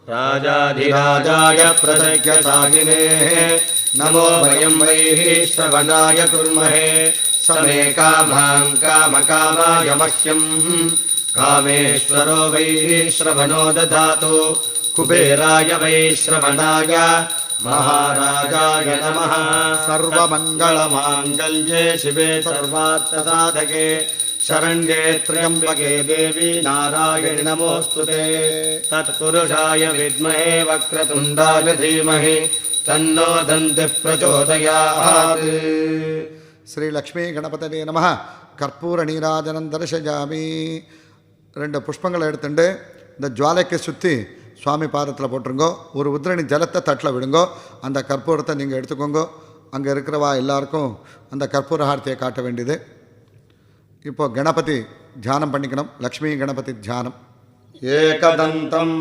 राजाधिराजाय प्रसज्ञतागिने नमो वयं वैः श्रवणाय कुर्महे समे कामां कामकामाय मह्यं कामेश्वरो वै श्रवणो ददातु कुबेराय वै श्रवणाय महाराजाय नमः। सर्वमङ्गलमाङ्गल्ये शिवे सर्वार्थसाधके शरण्ये त्र्यम्बके देवी नारायणि नमोऽस्तुते। तत्पुरुषाय विद्महे वक्रतुण्डाय धीमहि तन्नो दन्तिः प्रचोदयात्। श्री लक्ष्मी गणपतये नमः। कर्पूर नीराजनं दर्शयामि. 2 புஷ்பங்களை எடுத்துட்டு இந்த ஜுவாலைக்கு சுற்றி சுவாமி பாதத்தில் போட்டுருங்கோ. ஒரு உதிரணி ஜலத்தை தட்டில் விடுங்கோ. அந்த கற்பூரத்தை நீங்கள் எடுத்துக்கோங்க. அங்கே இருக்கிறவா எல்லாருக்கும் அந்த கற்பூர ஹாரத்தியை காட்ட வேண்டியது. இப்போ கணபதி தியானம் பண்ணிக்கணும். லக்ஷ்மி கணபதி தியானம். ஏகதந்தம்